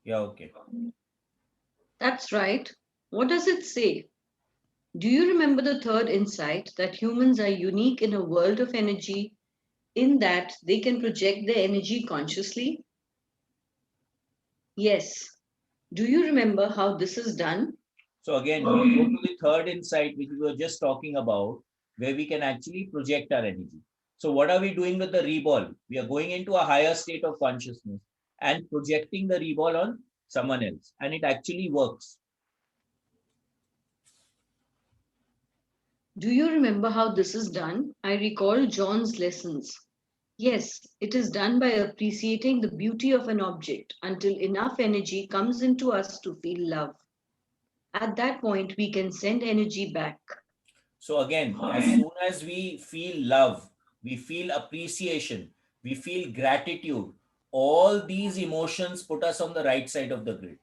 Yeah, okay. That's right. What does it say? Do you remember the third insight that humans are unique in a world of energy in that they can project their energy consciously? Yes. Do you remember how this is done? So again, we go to the third insight, which we were just talking about, where we can actually project our energy. So what are we doing with the reball? We are going into a higher state of consciousness and projecting the reball on someone else. And it actually works. Do you remember how this is done? I recall John's lessons. Yes, it is done by appreciating the beauty of an object until enough energy comes into us to feel love. At that point, we can send energy back. So again, as soon as we feel love, we feel appreciation, we feel gratitude, all these emotions put us on the right side of the grid.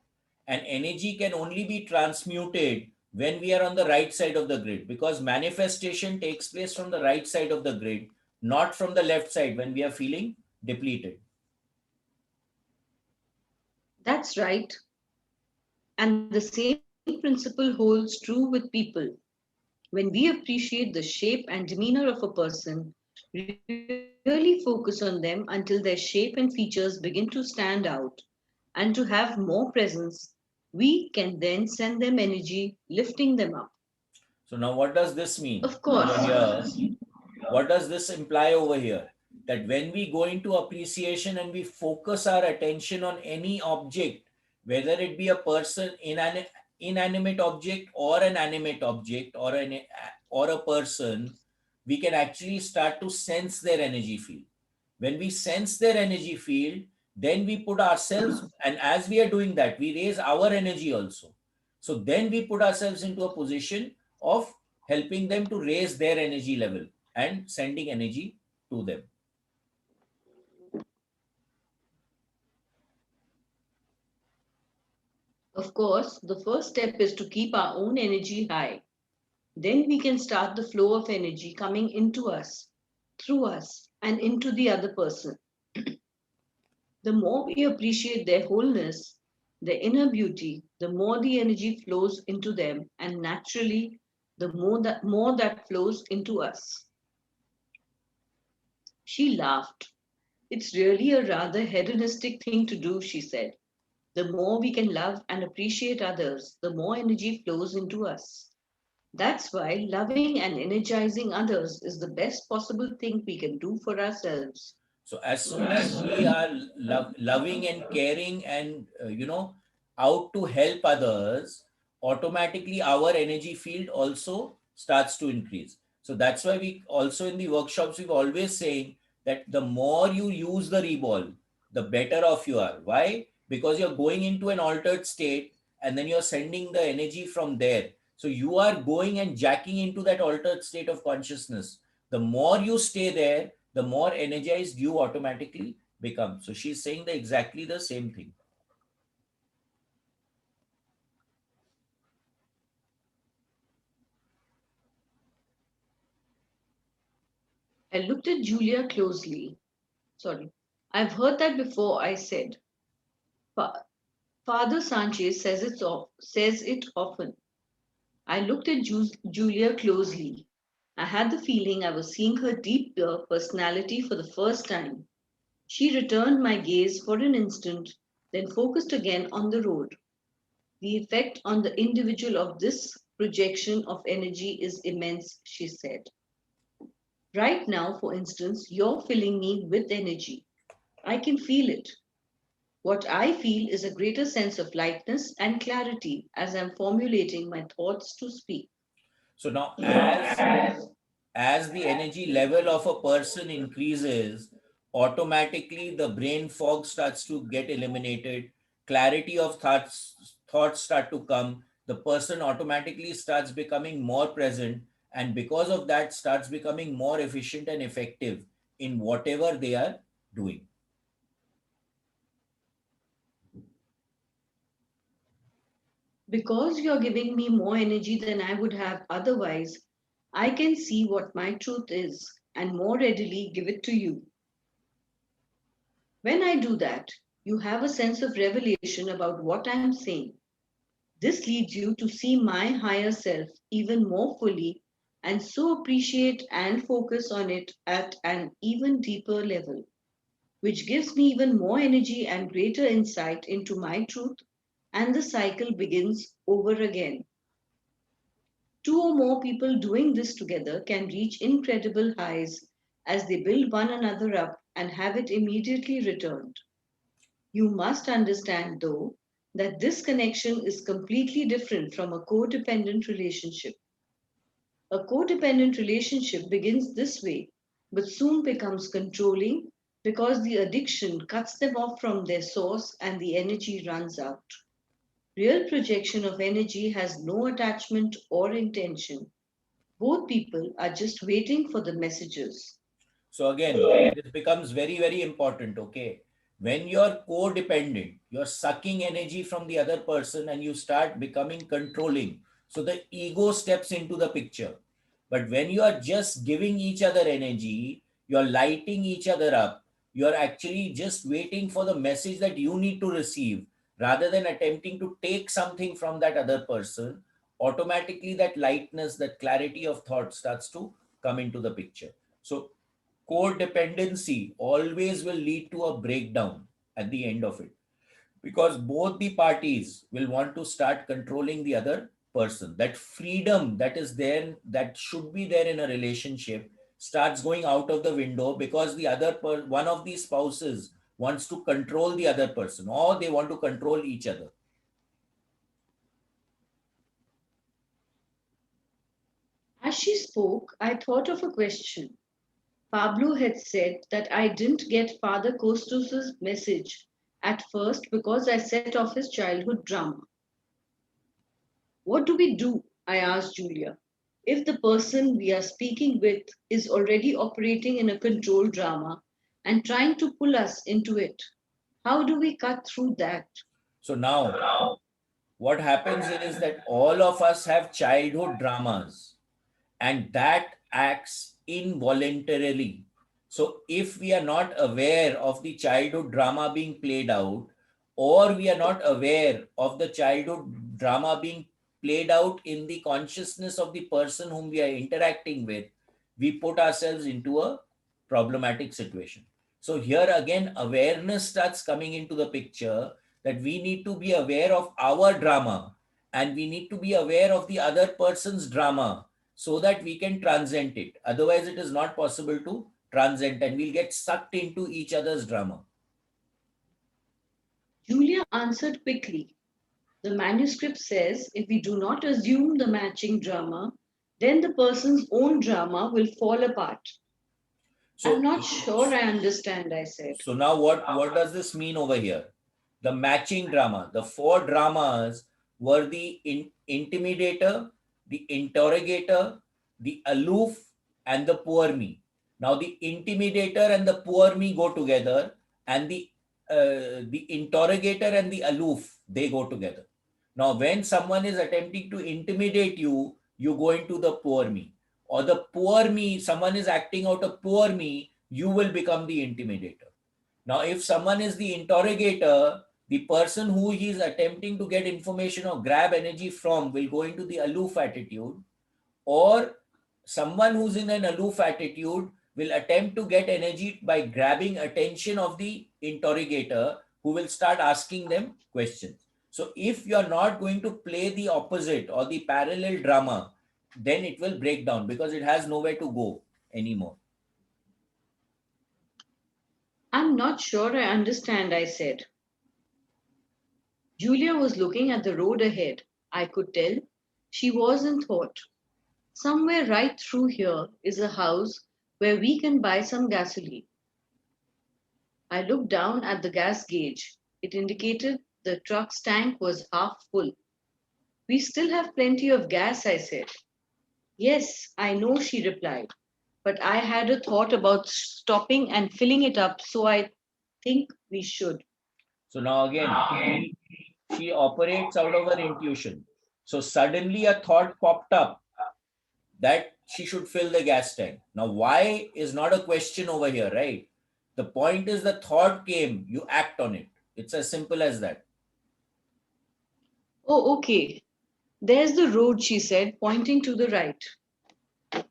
And energy can only be transmuted when we are on the right side of the grid, because manifestation takes place from the right side of the grid, not from the left side when we are feeling depleted. That's right. And the same principle holds true with people. When we appreciate the shape and demeanor of a person, really focus on them until their shape and features begin to stand out and to have more presence, we can then send them energy, lifting them up. So now what does this Of mean course, over here? What does this imply over here? That when we go into appreciation and we focus our attention on any object, whether it be a person, inanimate object, or an animate object, or a person, we can actually start to sense their energy field. When we sense their energy field, then we put ourselves, and as we are doing that, we raise our energy also. So then we put ourselves into a position of helping them to raise their energy level and sending energy to them. of course, the first step is to keep our own energy high. Then we can start the flow of energy coming into us, through us, and into the other person. The more we appreciate their wholeness, their inner beauty, the more the energy flows into them, and naturally, the more that flows into us. She laughed. It's really a rather hedonistic thing to do, she said. The more we can love and appreciate others, the more energy flows into us. That's why loving and energizing others is the best possible thing we can do for ourselves. So as soon as we are loving and caring and out to help others, automatically our energy field also starts to increase. So that's why we also in the workshops we've always saying that the more you use the reball, the better off you are. Why? Because you're going into an altered state and then you're sending the energy from there. So you are going and jacking into that altered state of consciousness. The more you stay there, the more energized you automatically become. So she's saying exactly the same thing. I looked at Julia closely. Sorry. I've heard that before, I said. Fa- Father Sanchez says it often. I looked at Julia closely. I had the feeling I was seeing her deep personality for the first time. She returned my gaze for an instant, then focused again on the road. The effect on the individual of this projection of energy is immense, she said. Right now, for instance, you're filling me with energy. I can feel it. What I feel is a greater sense of lightness and clarity as I'm formulating my thoughts to speak. So now as the energy level of a person increases, automatically the brain fog starts to get eliminated, clarity of thoughts start to come, the person automatically starts becoming more present, and because of that starts becoming more efficient and effective in whatever they are doing. Because you're giving me more energy than I would have otherwise, I can see what my truth is and more readily give it to you. When I do that, You have a sense of revelation about what I'm saying. This leads you to see my higher self even more fully and so appreciate and focus on it at an even deeper level, which gives me even more energy and greater insight into my truth, and the cycle begins over again. Two or more people doing this together can reach incredible highs as they build one another up and have it immediately returned. You must understand, though, that this connection is completely different from a codependent relationship. A codependent relationship begins this way, but soon becomes controlling because the addiction cuts them off from their source and the energy runs out. Real projection of energy has no attachment or intention. Both people are just waiting for the messages. So again, this becomes very, very important. Okay. When you're codependent, you're sucking energy from the other person and you start becoming controlling. So the ego steps into the picture. But when you are just giving each other energy, you're lighting each other up. You're actually just waiting for the message that you need to receive rather than attempting to take something from that other person. Automatically, that lightness, that clarity of thought starts to come into the picture. So codependency always will lead to a breakdown at the end of it because both the parties will want to start controlling the other person. That freedom that is there, that should be there in a relationship, starts going out of the window because one of the spouses wants to control the other person, or they want to control each other. As she spoke, I thought of a question. Pablo had said that I didn't get Father Costos's message at first because I set off his childhood drama. What do we do? I asked Julia. If the person we are speaking with is already operating in a control drama and trying to pull us into it, how do we cut through that? So now what happens is that all of us have childhood dramas and that acts involuntarily. So, if we are not aware of the childhood drama being played out, or we are not aware of the childhood drama being played out in the consciousness of the person whom we are interacting with, we put ourselves into a problematic situation. So, here again, awareness starts coming into the picture that we need to be aware of our drama and we need to be aware of the other person's drama so that we can transcend it. Otherwise, it is not possible to transcend and we'll get sucked into each other's drama. Julia answered quickly. The manuscript says if we do not assume the matching drama, then the person's own drama will fall apart. I'm So, not sure I understand, I said. so now what does this mean over here? The matching drama, the four dramas were the intimidator, the interrogator, the aloof, and the poor me. Now the intimidator and the poor me go together, and the interrogator and the aloof, they go together. Now when someone is attempting to intimidate you, you go into the poor me, or the poor me, someone is acting out a poor me, you will become the intimidator. Now, if someone is the interrogator, the person who he is attempting to get information or grab energy from will go into the aloof attitude, or someone who's in an aloof attitude will attempt to get energy by grabbing attention of the interrogator who will start asking them questions. So, if you're not going to play the opposite or the parallel drama, then it will break down because it has nowhere to go anymore. I'm not sure I understand, I said. Julia was looking at the road ahead. I could tell. She was in thought. Somewhere right through here is a house where we can buy some gasoline. I looked down at the gas gauge. It indicated the truck's tank was half full. We still have plenty of gas, I said. Yes, I know, she replied. But I had a thought about stopping and filling it up, so I think we should. So now again, she operates out of her intuition. So suddenly a thought popped up that she should fill the gas tank. Now, why is not a question over here, right? The point is the thought came, you act on it. It's as simple as that. Oh, okay. There's the road, she said, pointing to the right.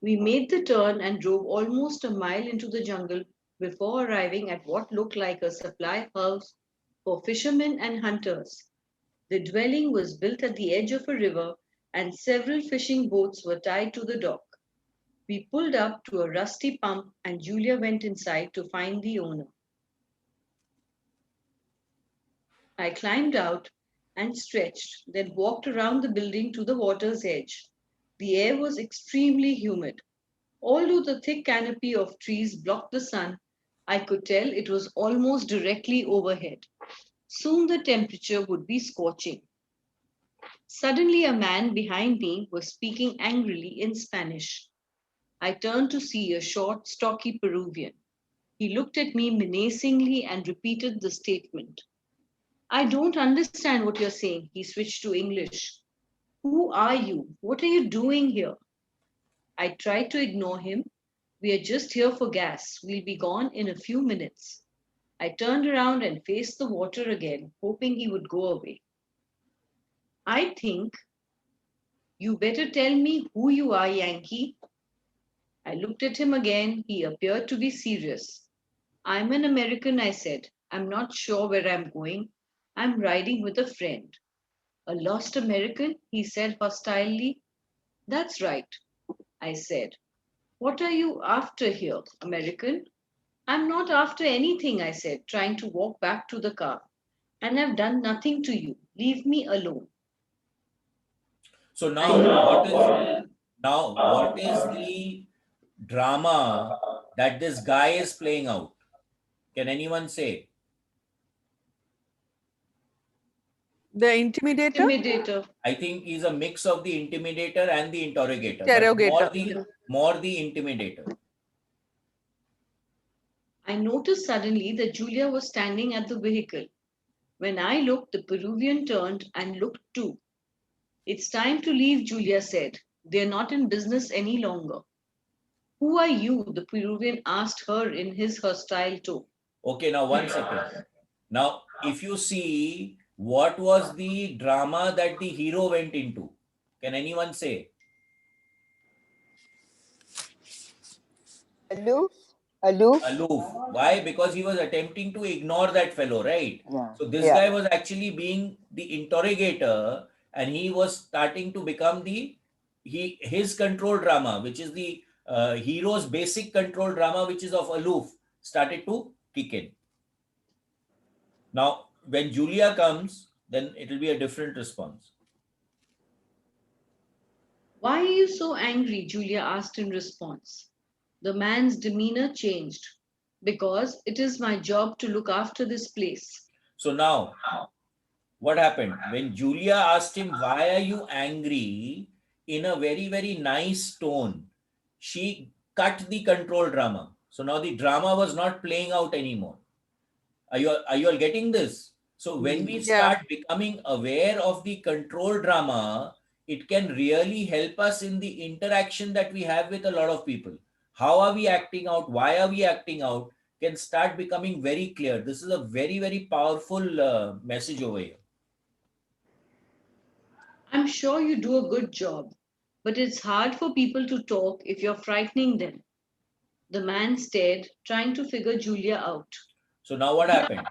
We made the turn and drove almost a mile into the jungle before arriving at what looked like a supply house for fishermen and hunters. The dwelling was built at the edge of a river, and several fishing boats were tied to the dock. We pulled up to a rusty pump, and Julia went inside to find the owner. I climbed out and stretched, then walked around the building to the water's edge. The air was extremely humid. Although the thick canopy of trees blocked the sun, I could tell it was almost directly overhead. Soon the temperature would be scorching. Suddenly, a man behind me was speaking angrily in Spanish. I turned to see a short, stocky Peruvian. He looked at me menacingly and repeated the statement. I don't understand what you're saying. He switched to English. Who are you? What are you doing here? I tried to ignore him. We are just here for gas. We'll be gone in a few minutes. I turned around and faced the water again, hoping he would go away. I think you better tell me who you are, Yankee. I looked at him again. He appeared to be serious. I'm an American, I said. I'm not sure where I'm going. I'm riding with a friend. A lost American? He said hostilely. That's right, I said. What are you after here, American? I'm not after anything, I said, trying to walk back to the car. And I've done nothing to you. Leave me alone. So now what is the drama that this guy is playing out? Can anyone say? The intimidator? Intimidator. I think he's a mix of the intimidator and the interrogator, but more Interrogator. the Yeah. more the intimidator. I noticed suddenly that Julia was standing at the vehicle. When I looked, the Peruvian turned and looked too. It's time to leave, Julia said. They're not in business any longer. Who are you? The Peruvian asked her in his hostile tone. Okay, now 1 second. Now, if you see what was the drama that the hero went into, can anyone say? Aloof, aloof. Aloof. Why? Because he was attempting to ignore that fellow, right? Yeah, So this yeah. guy was actually being the interrogator, and he was starting to become the his control drama, which is the hero's basic control drama, which is of aloof, started to kick in. Now, when Julia comes, then it will be a different response. Why are you so angry? Julia asked in response. The man's demeanor changed. Because it is my job to look after this place. So now, what happened? When Julia asked him, "Why are you angry?" in a very, very nice tone, she cut the control drama. So now the drama was not playing out anymore. Are you all getting this? So when we Yeah. start becoming aware of the control drama, it can really help us in the interaction that we have with a lot of people. How are we acting out? Why are we acting out? Can start becoming very clear. This is a very, very powerful message over here. I'm sure you do a good job, but it's hard for people to talk if you're frightening them. The man stared, trying to figure Julia out. So now what happened?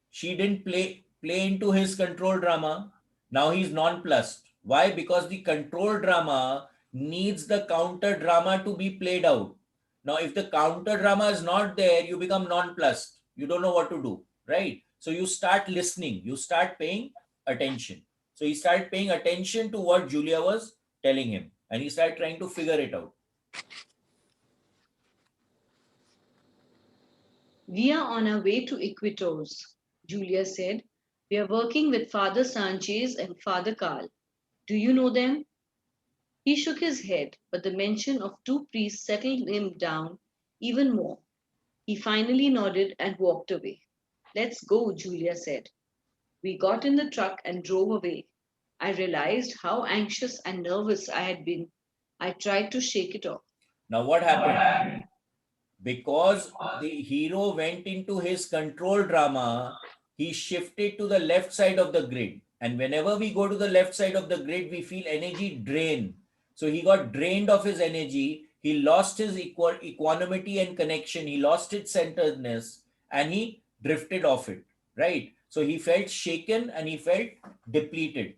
She didn't play into his control drama. Now he's nonplussed. Why? Because the control drama needs the counter drama to be played out. Now, if the counter drama is not there, you become nonplussed. You don't know what to do, right? So you start listening. You start paying attention. So he started paying attention to what Julia was telling him, and he started trying to figure it out. We are on our way to Iquitos, Julia said. We are working with Father Sanchez and Father Carl. Do you know them? He shook his head, but the mention of two priests settled him down even more. He finally nodded and walked away. Let's go, Julia said. We got in the truck and drove away. I realized how anxious and nervous I had been. I tried to shake it off. Now, what happened? Because the hero went into his control drama, he shifted to the left side of the grid. And whenever we go to the left side of the grid, we feel energy drain. So he got drained of his energy. He lost his equanimity and connection. He lost his centeredness and he drifted off it, right? So he felt shaken and he felt depleted.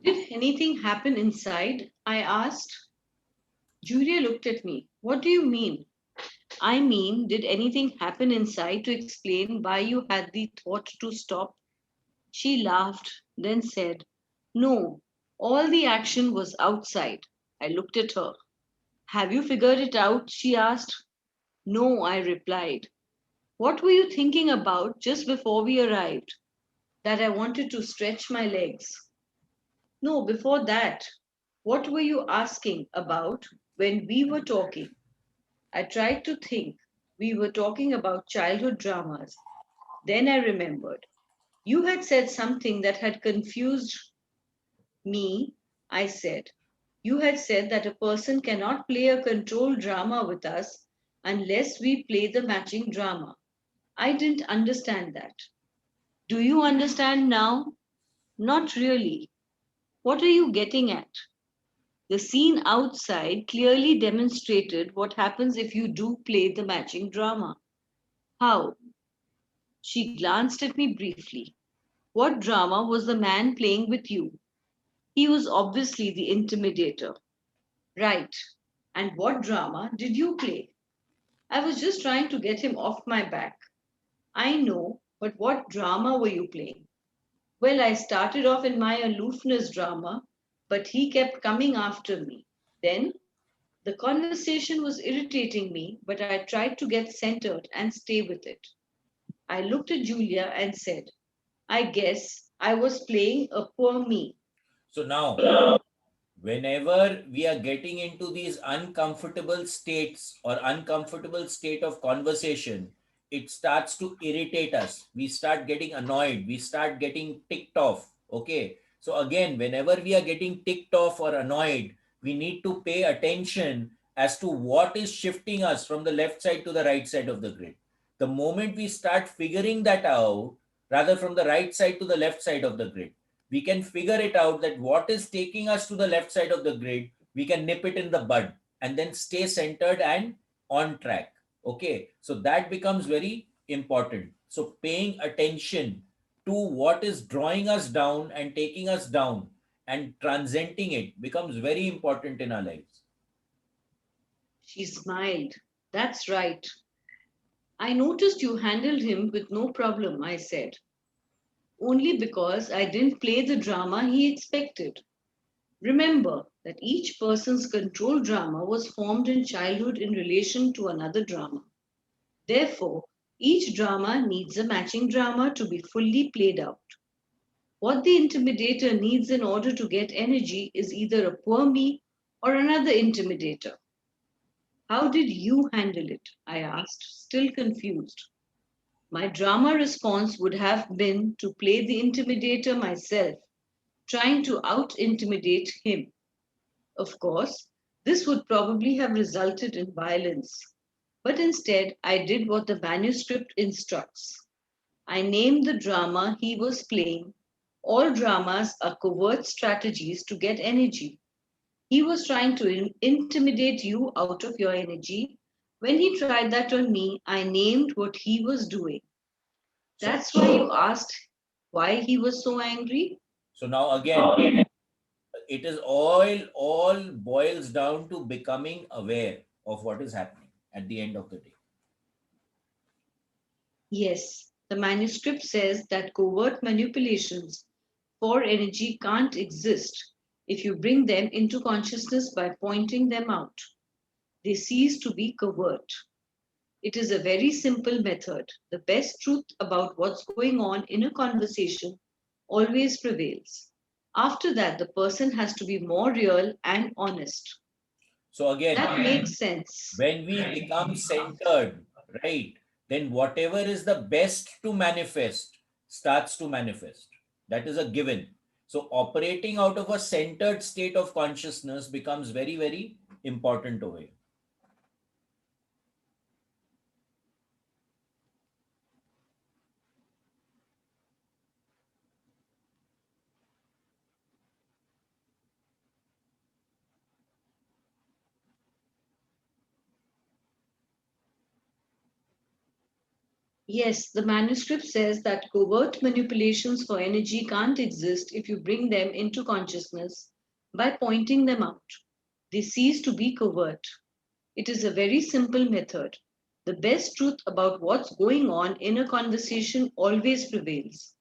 Did anything happen inside? I asked. Julia looked at me. What do you mean? I mean, did anything happen inside to explain why you had the thought to stop? She laughed, then said, No, all the action was outside. I looked at her. Have you figured it out? She asked. No, I replied. What were you thinking about just before we arrived? That I wanted to stretch my legs. No, before that. What were you asking about when we were talking? I tried to think. We were talking about childhood dramas. Then I remembered. You had said something that had confused me. I said. You had said that a person cannot play a controlled drama with us unless we play the matching drama. I didn't understand that. Do you understand now? Not really. What are you getting at? The scene outside clearly demonstrated what happens if you do play the matching drama. How? She glanced at me briefly. What drama was the man playing with you? He was obviously the intimidator. Right. And what drama did you play? I was just trying to get him off my back. I know, but what drama were you playing? Well, I started off in my aloofness drama, but he kept coming after me. Then the conversation was irritating me, but I tried to get centered and stay with it. I looked at Julia and said, I guess I was playing a poor me. So now, whenever we are getting into these uncomfortable states or uncomfortable state of conversation, it starts to irritate us. We start getting annoyed, we start getting ticked off. Okay, so again, whenever we are getting ticked off or annoyed, we need to pay attention as to what is shifting us from the left side to the right side of the grid. The moment we start figuring that out, rather from the right side to the left side of the grid, we can figure it out that what is taking us to the left side of the grid, we can nip it in the bud and then stay centered and on track. Okay, so that becomes very important. So paying attention to what is drawing us down and taking us down and transcending it becomes very important in our lives. She smiled. That's right. I noticed you handled him with no problem, I said. Only because I didn't play the drama he expected. Remember that each person's control drama was formed in childhood in relation to another drama. Therefore, each drama needs a matching drama to be fully played out. What the intimidator needs in order to get energy is either a poor me or another intimidator. How did you handle it? I asked, still confused. My drama response would have been to play the intimidator myself, trying to out intimidate him. Of course, this would probably have resulted in violence. But instead, I did what the manuscript instructs. I named the drama he was playing. All dramas are covert strategies to get energy. He was trying to intimidate you out of your energy. When he tried that on me, I named what he was doing. So, That's why you asked why he was so angry? so now again, it is all boils down to becoming aware of what is happening at the end of the day. Yes, the manuscript says that covert manipulations for energy can't exist if you bring them into consciousness by pointing them out. They cease to be covert. It is a very simple method. The best truth about what's going on in a conversation always prevails. After that, the person has to be more real and honest. So again, That makes sense. when we become centered, right, then whatever is the best to manifest starts to manifest. That is a given. So operating out of a centered state of consciousness becomes very, very important over here. Yes, the manuscript says that covert manipulations for energy can't exist if you bring them into consciousness by pointing them out. They cease to be covert. It is a very simple method. The best truth about what's going on in a conversation always prevails.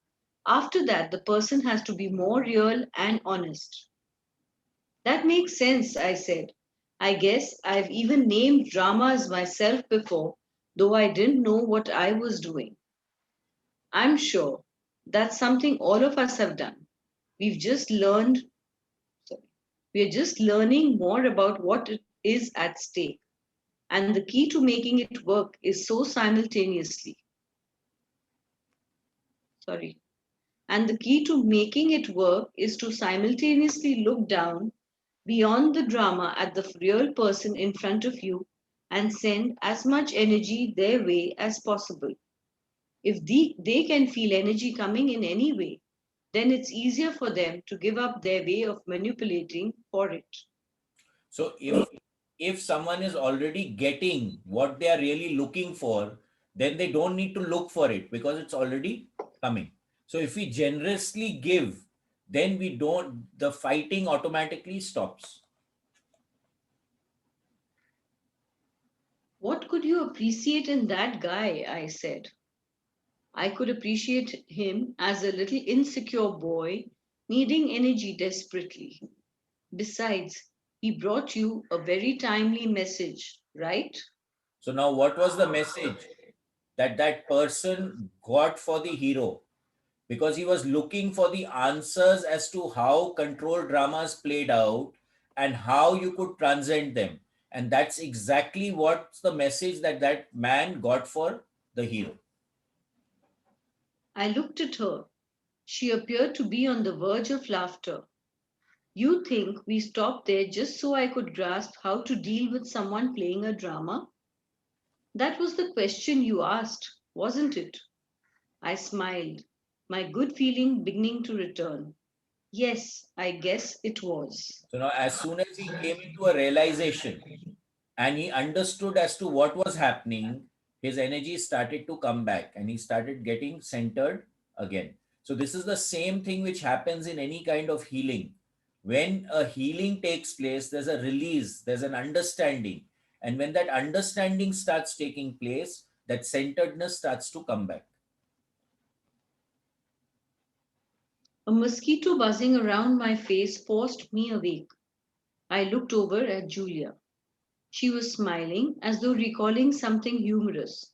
After that, the person has to be more real and honest. That makes sense, I said. I guess I've even named dramas myself before, though I didn't know what I was doing. I'm sure that's something all of us have done. We've just learned, sorry, we're just learning more about what is at stake. And the key to making it work is so simultaneously. Sorry. And the key to making it work is to simultaneously look down beyond the drama at the real person in front of you and send as much energy their way as possible. If they can feel energy coming in any way, then it's easier for them to give up their way of manipulating for it. So if someone is already getting what they are really looking for, then they don't need to look for it because it's already coming. So if we generously give, then we don't the fighting automatically stops. What could you appreciate in that guy? I said. I could appreciate him as a little insecure boy needing energy desperately. Besides, he brought you a very timely message, right? So now what was the message that that person got for the hero? Because he was looking for the answers as to how control dramas played out and how you could transcend them. And that's exactly what's the message that that man got for the hero. I looked at her. She appeared to be on the verge of laughter. You think we stopped there just so I could grasp how to deal with someone playing a drama? That was the question you asked, wasn't it? I smiled, my good feeling beginning to return. Yes, I guess it was. So now, as soon as he came into a realization and he understood as to what was happening, his energy started to come back and he started getting centered again. So, this is the same thing which happens in any kind of healing. When a healing takes place, there's a release, there's an understanding. And when that understanding starts taking place, that centeredness starts to come back. A mosquito buzzing around my face forced me awake. I looked over at Julia. She was smiling as though recalling something humorous.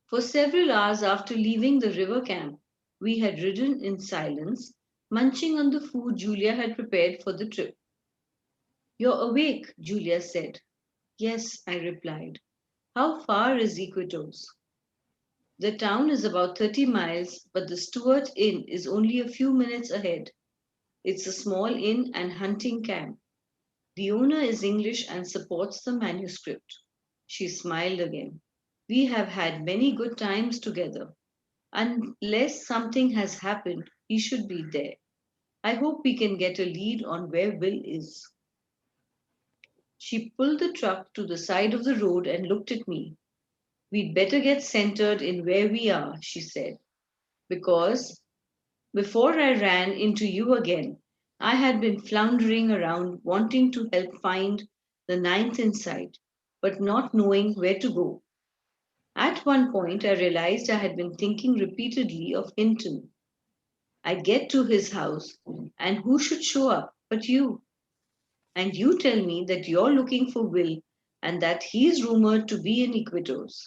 For several hours after leaving the river camp, we had ridden in silence, munching on the food Julia had prepared for the trip. You're awake, Julia said. Yes, I replied. How far is Iquitos? The town is about 30 miles, but the Stuart Inn is only a few minutes ahead. It's a small inn and hunting camp. The owner is English and supports the manuscript. She smiled again. We have had many good times together. Unless something has happened, he should be there. I hope we can get a lead on where Will is. She pulled the truck to the side of the road and looked at me. We'd better get centered in where we are, she said, because before I ran into you again, I had been floundering around wanting to help find the ninth insight, but not knowing where to go. At one point, I realized I had been thinking repeatedly of Hinton. I get to his house, and who should show up but you? And you tell me that you're looking for Will and that he's rumored to be in Iquitos.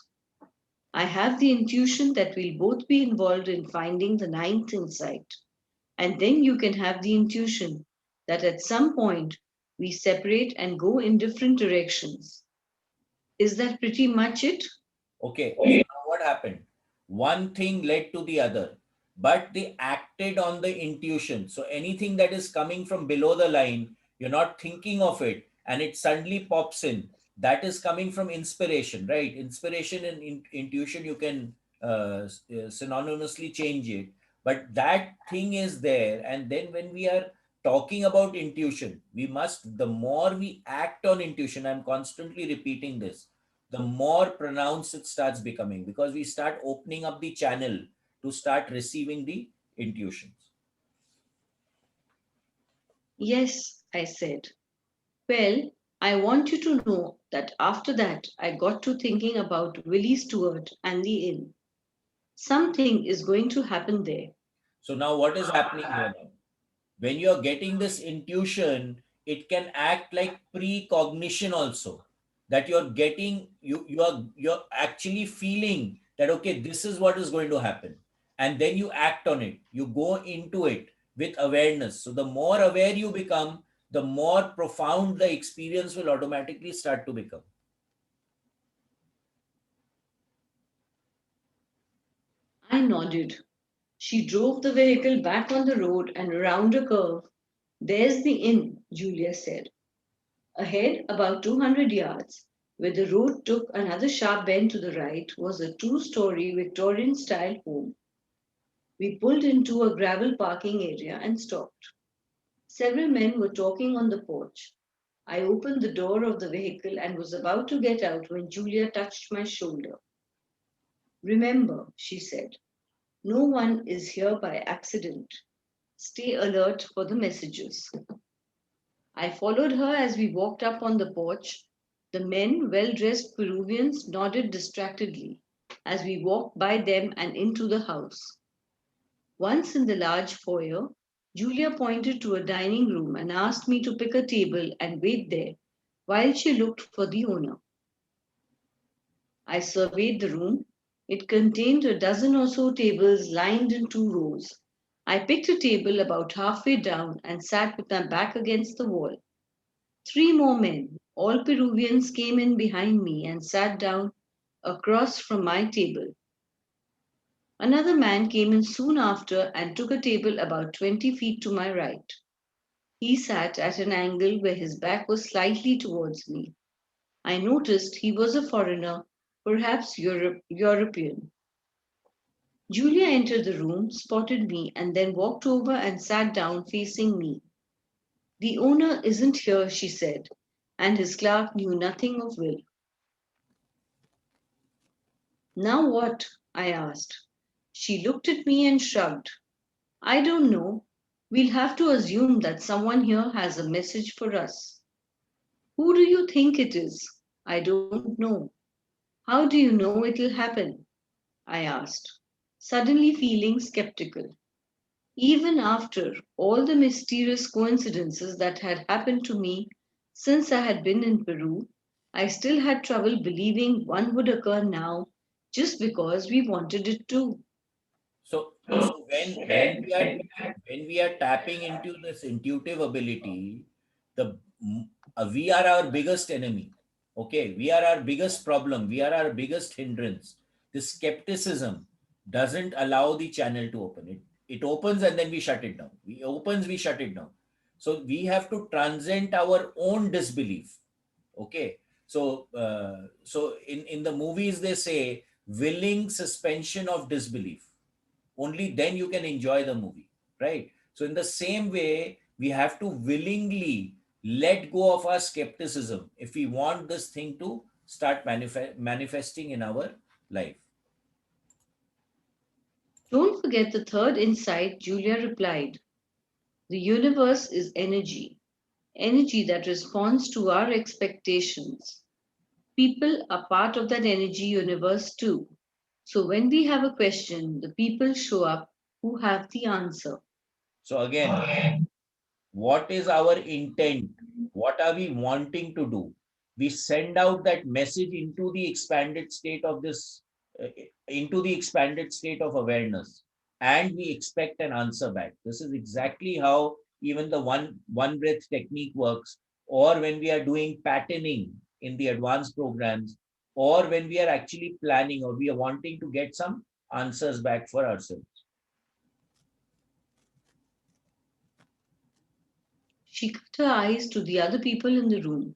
I have the intuition that we'll both be involved in finding the ninth insight. And then you can have the intuition that at some point we separate and go in different directions. Is that pretty much it? Okay, so now what happened? One thing led to the other. but they acted on the intuition. So anything that is coming from below the line, you're not thinking of it, and it suddenly pops in. That is coming from inspiration, right? Inspiration and intuition, you can synonymously change it, but that thing is there. And then when we are talking about intuition, we must, the more we act on intuition, I'm constantly repeating this, the more pronounced it starts becoming, because we start opening up the channel to start receiving the intuitions. Yes, I said. Well, I want you to know that after that, I got to thinking about Willie Stewart and the inn. Something is going to happen there. So now what is happening here now? When you're getting this intuition, it can act like precognition also. That you're getting, you're actually feeling that okay, this is what is going to happen. And then you act on it. You go into it with awareness. So the more aware you become, the more profound the experience will automatically start to become. I nodded. She drove the vehicle back on the road and around a curve. There's the inn, Julia said. Ahead, about 200 yards, where the road took another sharp bend to the right, was a two-story Victorian style home. We pulled into a gravel parking area and stopped. Several men were talking on the porch. I opened the door of the vehicle and was about to get out when Julia touched my shoulder. Remember, she said, no one is here by accident. Stay alert for the messages. I followed her as we walked up on the porch. The men, well dressed Peruvians, nodded distractedly as we walked by them and into the house. Once in the large foyer, Julia pointed to a dining room and asked me to pick a table and wait there while she looked for the owner. I surveyed the room. It contained a dozen or so tables lined in two rows. I picked a table about halfway down and sat with my back against the wall. Three more men, all Peruvians, came in behind me and sat down across from my table. Another man came in soon after and took a table about 20 feet to my right. He sat at an angle where his back was slightly towards me. I noticed he was a foreigner, perhaps European. Julia entered the room, spotted me, and then walked over and sat down facing me. The owner isn't here, she said, and his clerk knew nothing of Will. Now what? I asked. She looked at me and shrugged. I don't know. We'll have to assume that someone here has a message for us. Who do you think it is? I don't know. How do you know it'll happen? I asked, suddenly feeling skeptical. Even after all the mysterious coincidences that had happened to me since I had been in Peru, I still had trouble believing one would occur now just because we wanted it to. So when we are tapping into this intuitive ability, the we are our biggest enemy. Okay, we are our biggest problem. We are our biggest hindrance. The skepticism doesn't allow the channel to open. It opens and then we shut it down. We opens, we shut it down. So we have to transcend our own disbelief. Okay, so in the movies they say willing suspension of disbelief, only then you can enjoy the movie, right? So in the same way, we have to willingly let go of our skepticism if we want this thing to start manifesting in our life. Don't forget the third insight, Julia replied. The universe is energy, energy that responds to our expectations. People are part of that energy universe too. So when we have a question, the people show up who have the answer. So again, what is our intent? What are we wanting to do? We send out that message into the expanded state of this, into the expanded state of awareness, and we expect an answer back. This is exactly how even the one breath technique works, or when we are doing patterning in the advanced programs, or when we are actually planning or we are wanting to get some answers back for ourselves. She cut her eyes to the other people in the room.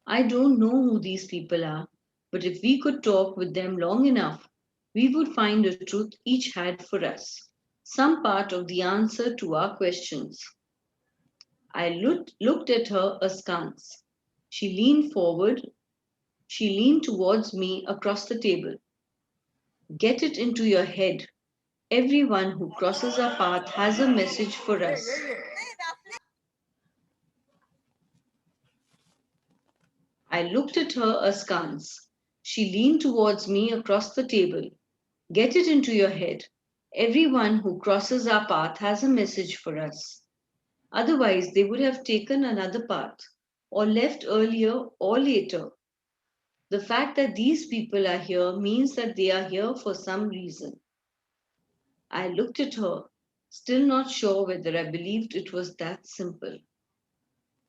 I don't know who these people are, but if we could talk with them long enough, we would find a truth each had for us, some part of the answer to our questions. I looked at her askance. She leaned forward. She leaned towards me across the table. Get it into your head. Everyone who crosses our path has a message for us. I looked at her askance. She leaned towards me across the table. Get it into your head. Everyone who crosses our path has a message for us. Otherwise, they would have taken another path, or left earlier or later. The fact that these people are here means that they are here for some reason. I looked at her, still not sure whether I believed it was that simple.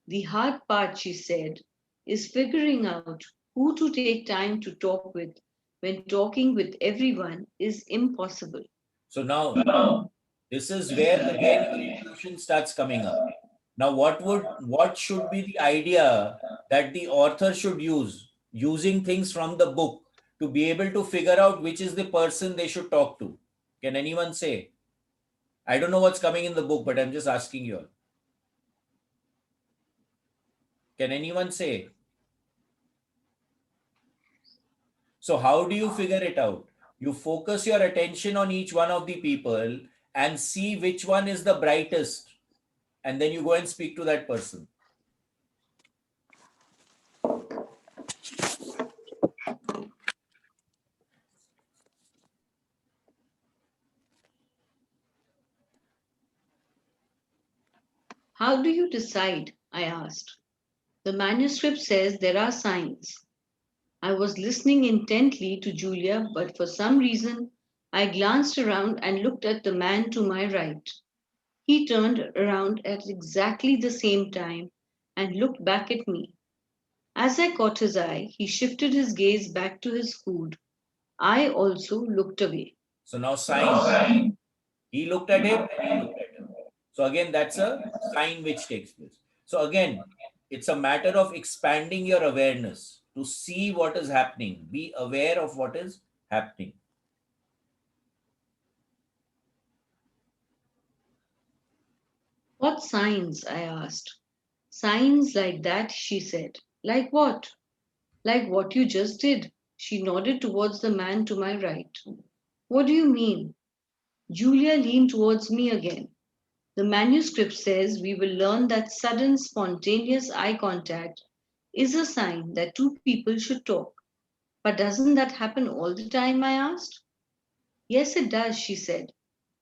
The hard part, she said, is figuring out who to take time to talk with when talking with everyone is impossible. So now this is where again your intuition starts coming up. Now, what should be the idea that the author should use using things from the book to be able to figure out which is the person they should talk to? Can anyone say? I don't know what's coming in the book, but I'm just asking you all. Can anyone say? So, how do you figure it out? You focus your attention on each one of the people and see which one is the brightest, and then you go and speak to that person. How do you decide? I asked. The manuscript says there are signs. I was listening intently to Julia, but for some reason I glanced around and looked at the man to my right. He turned around at exactly the same time and looked back at me. As I caught his eye, he shifted his gaze back to his food. I also looked away. So, now signs. He looked at him and he looked at him. So again, that's a sign which takes place. So again, it's a matter of expanding your awareness to see what is happening. Be aware of what is happening. What signs? I asked. Signs like that, she said. Like what? Like what you just did. She nodded towards the man to my right. What do you mean? Julia leaned towards me again. The manuscript says we will learn that sudden, spontaneous eye contact is a sign that two people should talk. But doesn't that happen all the time? I asked. Yes, it does, she said.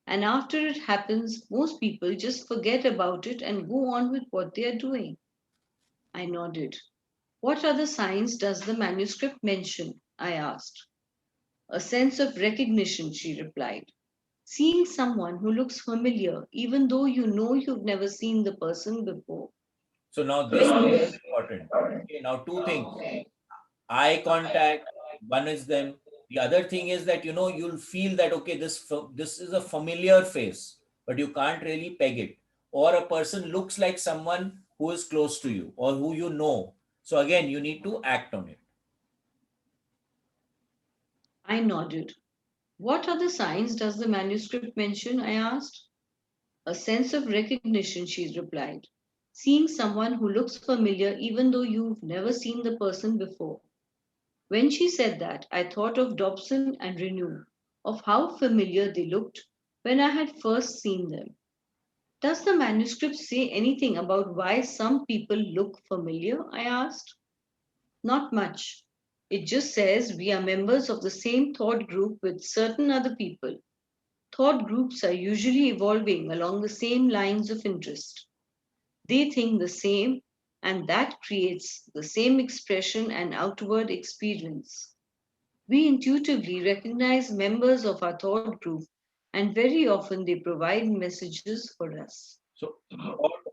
And after it happens, most people just forget about it and go on with what they are doing. I nodded. What other signs does the manuscript mention? I asked. A sense of recognition, she replied. Seeing someone who looks familiar, even though you know you've never seen the person before. So now this is very important. Okay, now two things. Eye contact, one is them. The other thing is that you'll feel that okay, this is a familiar face, but you can't really peg it. Or a person looks like someone who is close to you or who you know. So again, you need to act on it. I nodded. What other signs does the manuscript mention? I asked. A sense of recognition, she replied. Seeing someone who looks familiar even though you've never seen the person before. When she said that, I thought of Dobson and Renew, of how familiar they looked when I had first seen them. Does the manuscript say anything about why some people look familiar? I asked. Not much. It just says we are members of the same thought group with certain other people. Thought groups are usually evolving along the same lines of interest. They think the same, and that creates the same expression and outward experience. We intuitively recognize members of our thought group, and very often they provide messages for us. So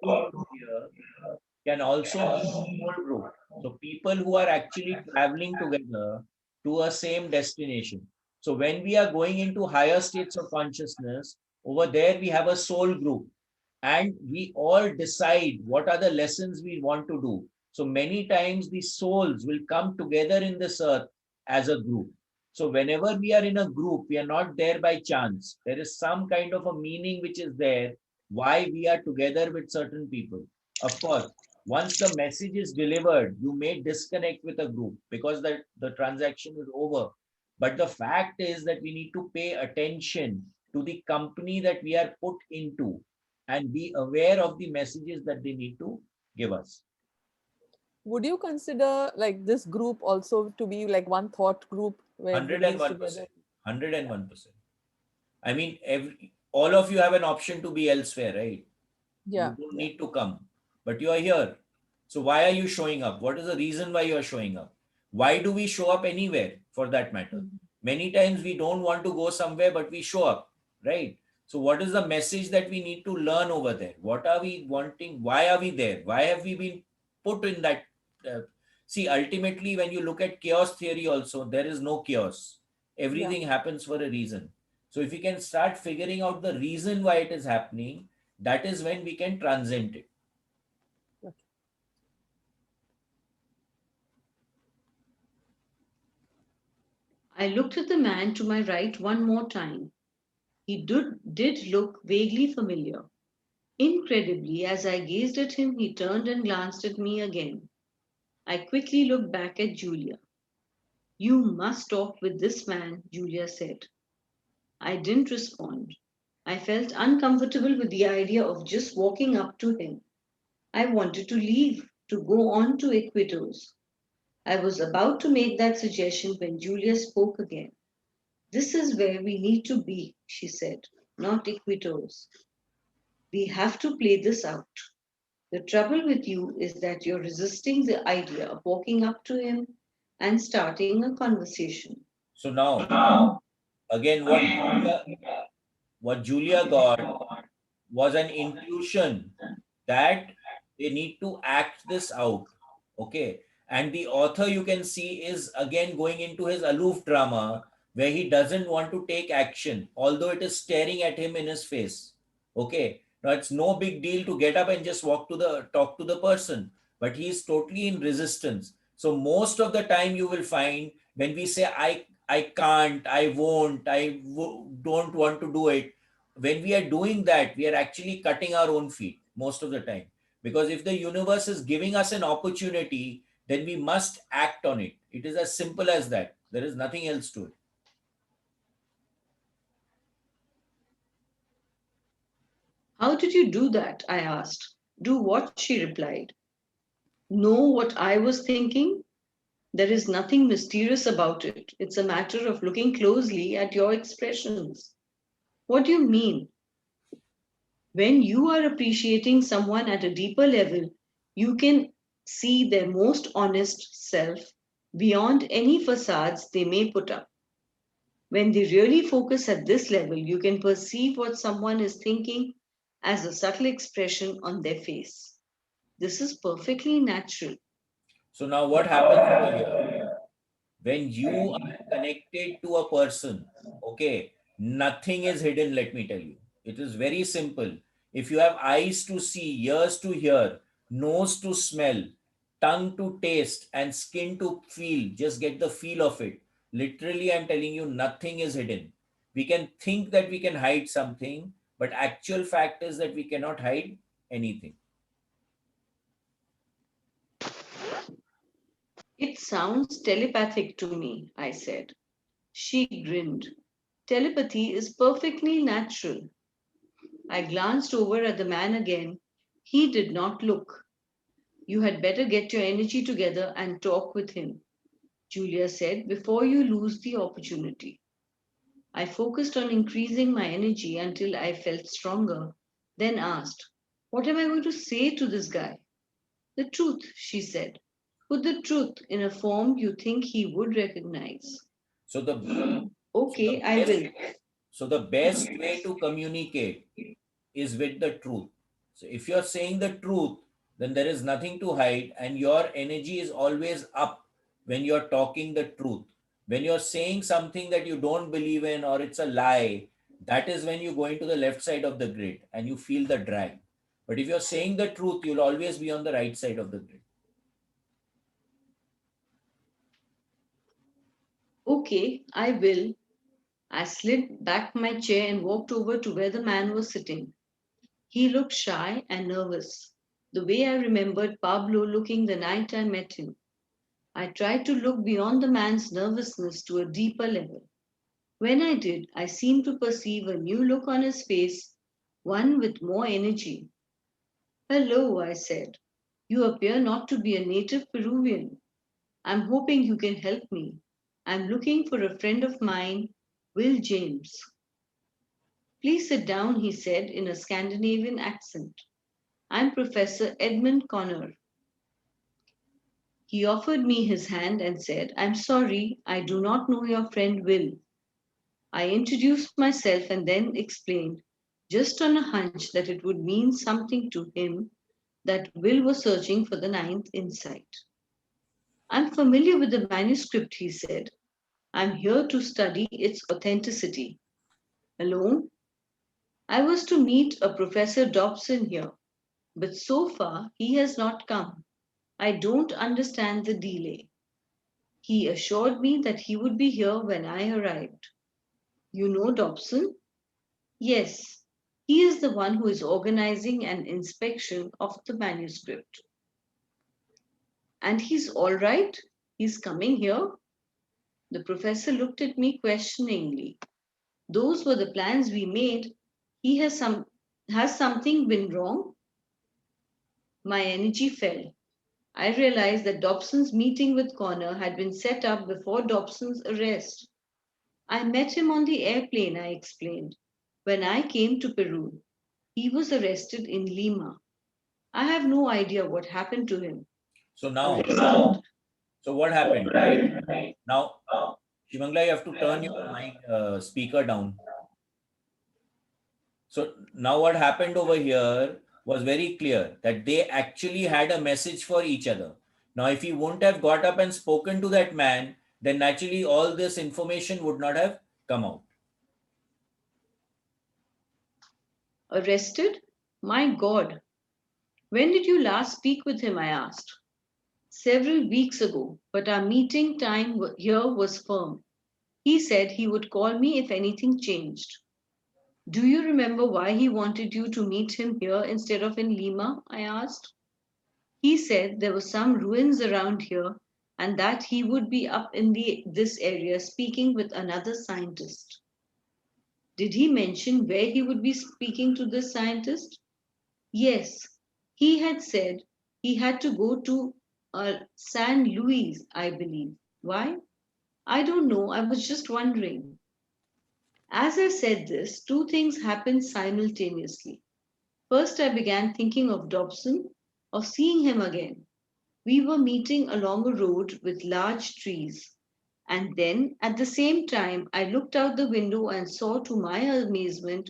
thought group here can also mean soul group. So people who are actually traveling together to a same destination. So when we are going into higher states of consciousness, over there we have a soul group. and we all decide what are the lessons we want to do. So many times the souls will come together in this earth as a group. So whenever we are in a group, we are not there by chance. There is some kind of a meaning which is there why we are together with certain people. Of course, once the message is delivered, you may disconnect with a group because the transaction is over. But the fact is that we need to pay attention to the company that we are put into and be aware of the messages that they need to give us. Would you consider like this group also to be like one thought group where everybody's together? 101%. 101%. I mean, all of you have an option to be elsewhere, right? You Yeah, don't yeah. need to come, but you are here. So why are you showing up? What is the reason why you are showing up? Why do we show up anywhere for that matter? Mhm. Many times we don't want to go somewhere, but we show up, right? So what is the message that we need to learn over there? What are we wanting? Why are we there? Why have we been put in that? Uh, See, ultimately, when you look at chaos theory, also, there is no chaos. Yeah. Everything happens for a reason. So if we can start figuring out the reason why it is happening, that is when we can transcend it. Okay. I looked at the man to my right one more time. He did look vaguely familiar. Incredibly, as I gazed at him, he turned and glanced at me again. I quickly looked back at Julia. You must talk with this man, Julia said. I didn't respond. I felt uncomfortable with the idea of just walking up to him. I wanted to leave, to go on to Equitos. I was about to make that suggestion when Julia spoke again. This is where we need to be, she said, not Equitos. We have to play this out. The trouble with you is that you're resisting the idea of walking up to him and starting a conversation. So now, again, what Julia got was an intuition that they need to act this out. Okay. And the author, you can see, is again going into his aloof drama where he doesn't want to take action, although it is staring at him in his face. Okay. Now it's no big deal to get up and just talk to the person, but he is totally in resistance. So most of the time you will find when we say, I can't, I won't, don't want to do it, when we are doing that, we are actually cutting our own feet most of the time. Because if the universe is giving us an opportunity, then we must act on it. It is as simple as that. There is nothing else to it. How did you do that? I asked. Do what? She replied. Know what I was thinking? There is nothing mysterious about it. It's a matter of looking closely at your expressions. What do you mean? When you are appreciating someone at a deeper level, you can see their most honest self beyond any facades they may put up. When they really focus at this level, you can perceive what someone is thinking as a subtle expression on their face. This is perfectly natural. So now what happens over here? When you are connected to a person, okay, nothing is hidden, let me tell you. It is very simple. If you have eyes to see, ears to hear, nose to smell, tongue to taste, and skin to feel, just get the feel of it. Literally, I'm telling you, nothing is hidden. We can think that we can hide something, but actual fact is that we cannot hide anything. It sounds telepathic to me, I said. She grinned. Telepathy is perfectly natural. I glanced over at the man again. He did not look. You had better get your energy together and talk with him, Julia said, before you lose the opportunity. I focused on increasing my energy until I felt stronger, then asked, what am I going to say to this guy? The truth, she said. Put the truth in a form you think he would recognize. So the so the Okay, I best will. so the best way to communicate is with the truth. So if you're saying the truth, then there is nothing to hide, and your energy is always up when you're talking the truth. When you're saying something that you don't believe in or it's a lie, that is when you go into the left side of the grid and you feel the drag. But if you're saying the truth, you'll always be on the right side of the grid. Okay, I will. I slid back my chair and walked over to where the man was sitting. He looked shy and nervous, the way I remembered Pablo looking the night I met him. I tried to look beyond the man's nervousness to a deeper level. When I did, I seemed to perceive a new look on his face, one with more energy. Hello, I said. You appear not to be a native Peruvian. I'm hoping you can help me. I'm looking for a friend of mine, Will James. Please sit down, he said in a Scandinavian accent. I'm Professor Edmund Connor. He offered me his hand and said, I'm sorry, I do not know your friend Will. I introduced myself and then explained, just on a hunch that it would mean something to him, that Will was searching for the ninth insight. I'm familiar with the manuscript, he said. I'm here to study its authenticity. Alone? I was to meet a Professor Dobson here, but so far he has not come. I don't understand the delay. He assured me that he would be here when I arrived. You know Dobson? Yes, he is the one who is organizing an inspection of the manuscript. And he's all right? He's coming here? The professor looked at me questioningly. Those were the plans we made. He has something been wrong? My energy fell. I realized that Dobson's meeting with Connor had been set up before Dobson's arrest. I met him on the airplane, I explained. When I came to Peru, he was arrested in Lima. I have no idea what happened to him. So now, Arrested? so what happened, right? Now, Shivangla, you have to turn your mic speaker down. So now what happened over here was very clear that they actually had a message for each other. Now, if he wouldn't have got up and spoken to that man, then naturally all this information would not have come out. Arrested? My God. When did you last speak with him? I asked. Several weeks ago, but our meeting time here was firm. He said he would call me if anything changed. Do you remember why he wanted you to meet him here instead of in Lima? I asked. He said there were some ruins around here and that he would be up in this area speaking with another scientist. Did he mention where he would be speaking to this scientist? Yes, he had said he had to go to San Luis, I believe. Why? I don't know. I was just wondering. As I said this, two things happened simultaneously. First, I began thinking of Dobson, of seeing him again. We were meeting along a road with large trees. And then, at the same time, I looked out the window and saw, to my amazement,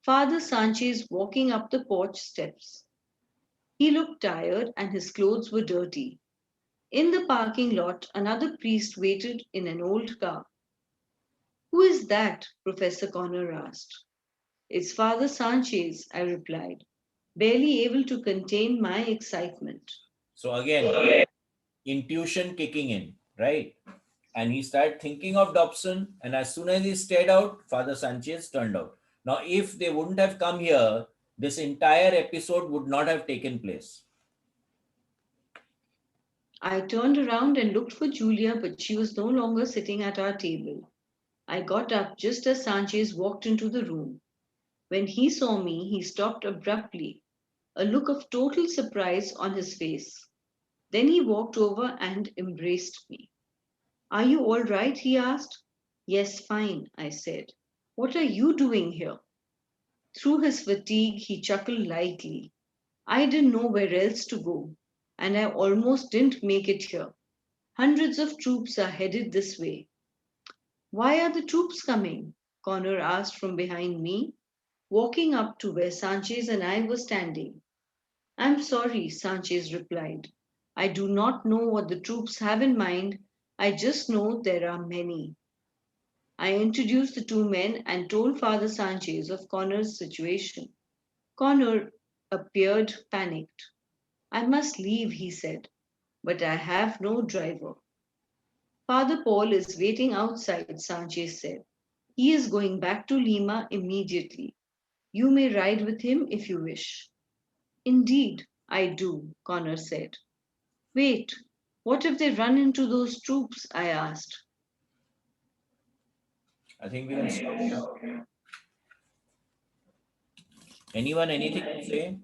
Father Sanchez walking up the porch steps. He looked tired and his clothes were dirty. In the parking lot, another priest waited in an old car. Who is that? Professor Connor asked. It's Father Sanchez, I replied, barely able to contain my excitement. So again, intuition kicking in, right? And he started thinking of Dobson, and as soon as he stared out, Father Sanchez turned out. Now, if they wouldn't have come here, this entire episode would not have taken place. I turned around and looked for Julia, but she was no longer sitting at our table. I got up just as Sanchez walked into the room. When he saw me, he stopped abruptly, a look of total surprise on his face. Then he walked over and embraced me. Are you all right? He asked. Yes, fine, I said. What are you doing here? Through his fatigue, he chuckled lightly. I didn't know where else to go, and I almost didn't make it here. Hundreds of troops are headed this way. Why are the troops coming? Connor asked from behind me, walking up to where Sanchez and I were standing. I'm sorry, Sanchez replied. I do not know what the troops have in mind. I just know there are many. I introduced the two men and told Father Sanchez of Connor's situation. Connor, appeared panicked. I must leave, he said, but I have no driver. Father Paul is waiting outside, Sanchez said. He is going back to Lima immediately. You may ride with him if you wish. Indeed, I do, Connor said. Wait, what if they run into those troops? I asked. I think we can stop here. Anyone, anything to say?